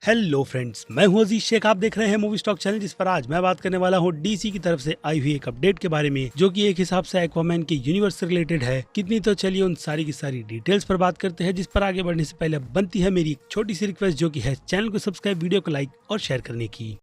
Hello friends, मैं हूं अजीज शेख। आप देख रहे हैं मूवी स्टॉक चैनल, जिस पर आज मैं बात करने वाला हूं डीसी की तरफ से आई हुई एक अपडेट के बारे में, जो कि एक हिसाब से एक्वामैन के यूनिवर्स से रिलेटेड है। कितनी तो चलिए उन सारी की सारी डिटेल्स पर बात करते हैं, जिस पर आगे बढ़ने से पहले बनती है मेरी एक छोटी सी रिक्वेस्ट, जो कि है चैनल को सब्सक्राइब, वीडियो को लाइक और शेयर करने की।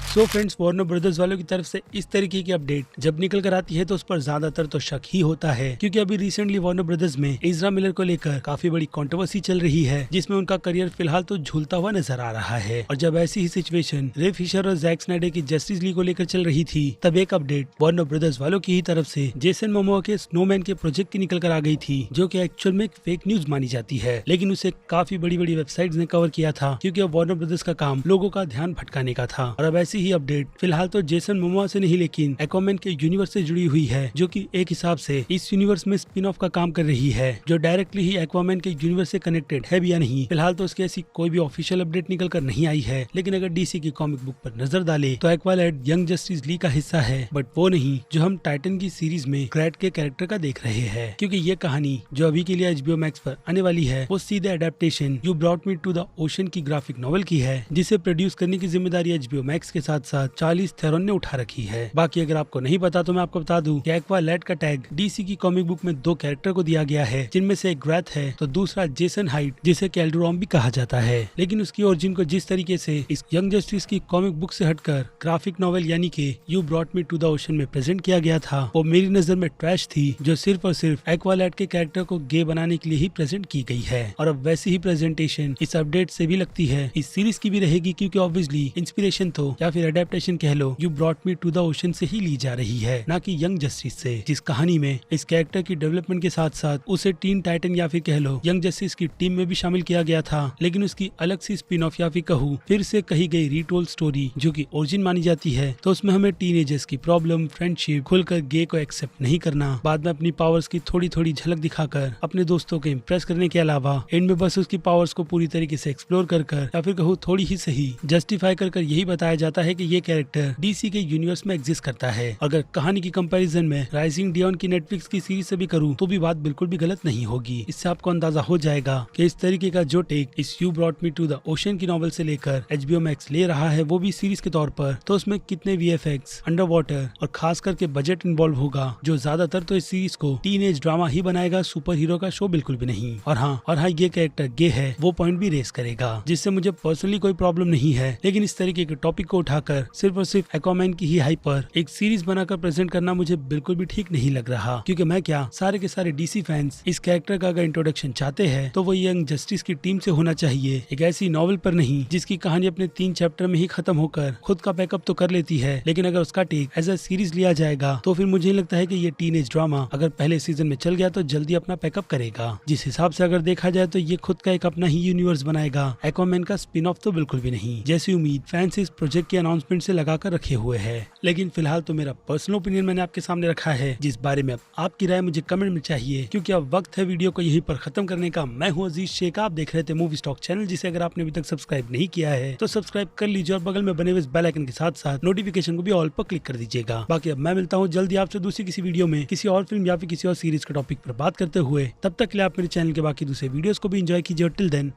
सो फ्रेंड्स, वार्नर ब्रदर्स वालों की तरफ से इस तरीके की अपडेट जब निकल कर आती है तो उस पर ज्यादातर तो शक ही होता है, क्योंकि अभी रिसेंटली वार्नर ब्रदर्स में इज़रा मिलर को लेकर काफी बड़ी कंट्रोवर्सी चल रही है, जिसमें उनका करियर फिलहाल तो झूलता हुआ नजर आ रहा है। और जब ऐसी ही सिचुएशन रे फिशर और जैक स्नाइडर की जस्टिस लीग को लेकर चल रही थी, तब एक अपडेट वार्नर ब्रदर्स वालों की ही तरफ से जेसन मोमोआ के स्नोमैन के प्रोजेक्ट की निकल कर आ गई थी, जो कि एक्चुअल में एक फेक न्यूज मानी जाती है। लेकिन उसे काफी बड़ी बड़ी वेबसाइट्स ने कवर किया था, क्योंकि अब वार्नर ब्रदर्स का काम लोगों का ध्यान भटकाने का था। और अब ऐसी ही अपडेट फिलहाल तो जेसन मोमोआ से नहीं, लेकिन एक्वामैन के यूनिवर्स से जुड़ी हुई है, जो कि एक हिसाब से इस यूनिवर्स में स्पिन ऑफ का काम कर रही है, जो डायरेक्टली ही एक्वामैन के यूनिवर्स से कनेक्टेड है भी या नहीं, फिलहाल तो उसकी ऐसी कोई भी ऑफिशियल अपडेट निकल कर नहीं आई है। लेकिन अगर डीसी की कॉमिक बुक पर नजर डाले तो एक्वालैड यंग जस्टिस लीग का हिस्सा है, बट वो नहीं जो हम टाइटन की सीरीज में ग्रैड के कैरेक्टर का देख रहे हैं। क्योंकि ये कहानी जो अभी के लिए HBO मैक्स पर आने वाली है, वो सीधे adaptation You brought me to the Ocean की ग्राफिक नॉवेल की है, जिसे प्रोड्यूस करने की जिम्मेदारी HBO मैक्स के साथ साथ चार्लिस थेरॉन ने उठा रखी है। बाकी अगर आपको नहीं पता तो मैं आपको बता दूं कि एक्वालैड का टैग डीसी की कॉमिक बुक में दो कैरेक्टर को दिया गया है, जिनमें से एक ग्रैथ है तो दूसरा जेसन हाइट, जिसे कैल्डरॉम भी कहा जाता है। लेकिन उसकी ओरिजिन को जिस तरीके से इस यंग जस्टिस की कॉमिक बुक से हटकर ग्राफिक नॉवेल यानी कि You brought me to the Ocean में प्रेजेंट किया गया था, वो मेरी नजर में ट्रैश थी, जो सिर्फ और सिर्फ एक्वालैड के कैरेक्टर को गे बनाने के लिए ही प्रेजेंट की गई है। और अब वैसी ही प्रेजेंटेशन इस अपडेट से भी लगती है इस सीरीज की भी रहेगी, क्योंकि ऑब्वियसली इंस्पिरेशन तो या फिर अडेप्टेशन कह लो you brought me to the ocean से ही ली जा रही है, ना कि यंग जस्टिस से, जिस कहानी में इस कैरेक्टर की डेवलपमेंट के साथ साथ उसे टीन टाइटन या फिर कह लो यंग जस्टिस की टीम में भी शामिल किया गया था। लेकिन उसकी अलग सी स्पिन ऑफ या फिर कहूँ फिर से कही गई रीटोल स्टोरी, जो कि ओरिजिन मानी जाती है, तो उसमें हमें टीनेजर्स की प्रॉब्लम, फ्रेंडशिप, खुलकर गे को एक्सेप्ट नहीं करना, बाद में अपनी पावर्स की थोड़ी थोड़ी झलक दिखाकर अपने दोस्तों को इम्प्रेस करने के अलावा एंड में बस उसकी पावर्स को पूरी तरीके से एक्सप्लोर कर या फिर कहूँ थोड़ी ही सही जस्टिफाई कर यही बताया जाता है कि ये कैरेक्टर डीसी के यूनिवर्स में एग्जिस्ट करता है। अगर कहानी की कंपैरिजन में राइजिंग डियॉन की नेटफ्लिक्स की सीरीज से भी करूं तो भी बात बिल्कुल भी गलत नहीं होगी। इससे आपको अंदाजा हो जाएगा कि इस तरीके का जो टेक इस You brought me to the Ocean की नॉवेल से लेकर HBO मैक्स ले रहा है, वो भी सीरीज के तौर पर, तो उसमें कितने VFX, अंडर वाटर और खास करके बजट इन्वॉल्व होगा, जो ज्यादातर तो इस सीरीज को टीनेज ड्रामा ही बनाएगा, सुपर हीरो का शो बिल्कुल भी नहीं। और हाँ ये कैरेक्टर गे है, वो पॉइंट भी रेस करेगा, जिससे मुझे पर्सनली कोई प्रॉब्लम नहीं है। लेकिन इस तरीके के टॉपिक को उठाकर सिर्फ और सिर्फ एक्वामैन की ही हाइप पर एक सीरीज बनाकर प्रेजेंट करना मुझे बिल्कुल भी ठीक नहीं लग रहा। क्योंकि मैं क्या, सारे के सारे डीसी फैंस इस कैरेक्टर का अगर इंट्रोडक्शन चाहते हैं तो वो यंग जस्टिस की टीम से होना चाहिए, एक ऐसी नॉवेल पर नहीं जिसकी कहानी अपने 3 चैप्टर में ही खत्म होकर खुद का बैकअप तो कर लेती है, लेकिन अगर उसका टेक एज अ सीरीज लिया जाएगा तो फिर मुझे लगता है कि ये टीनेज ड्रामा अगर पहले सीजन में चल गया तो जल्दी अपना पैकअप करेगा। जिस हिसाब से अगर देखा जाए तो ये खुद का एक अपना ही यूनिवर्स बनाएगा, एक्वामैन का स्पिन ऑफ तो बिल्कुल भी नहीं, जैसी उम्मीद फैंस इस प्रोजेक्ट के अनाउंसमेंट से लगाकर रखे हुए है। लेकिन फिलहाल तो मेरा पर्सनल ओपिनियन मैंने आपके सामने रखा है, जिस बारे में आपकी राय मुझे कमेंट में चाहिए, क्योंकि अब वक्त है वीडियो को यहीं पर खत्म करने का। मैं हूं अजीज शेख, आप देख रहे थे मूवी स्टॉक चैनल, जिसे अगर आपने अभी तक सब्सक्राइब नहीं किया है तो सब्सक्राइब कर लीजिए और बगल में बने हुए बेल आइकन के साथ साथ नोटिफिकेशन को भी ऑल पर क्लिक कर दीजिएगा। बाकी अब मैं मिलता हूं जल्दी आपसे दूसरी किसी वीडियो में किसी और फिल्म या फिर किसी और सीरीज के टॉपिक पर बात करते हुए। तब तक के लिए आप मेरे चैनल के बाकी दूसरे वीडियोस को भी एंजॉय कीजिए। Till then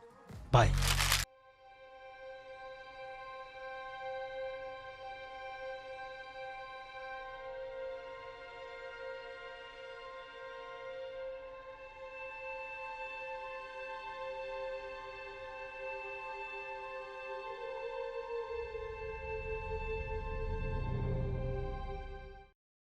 bye.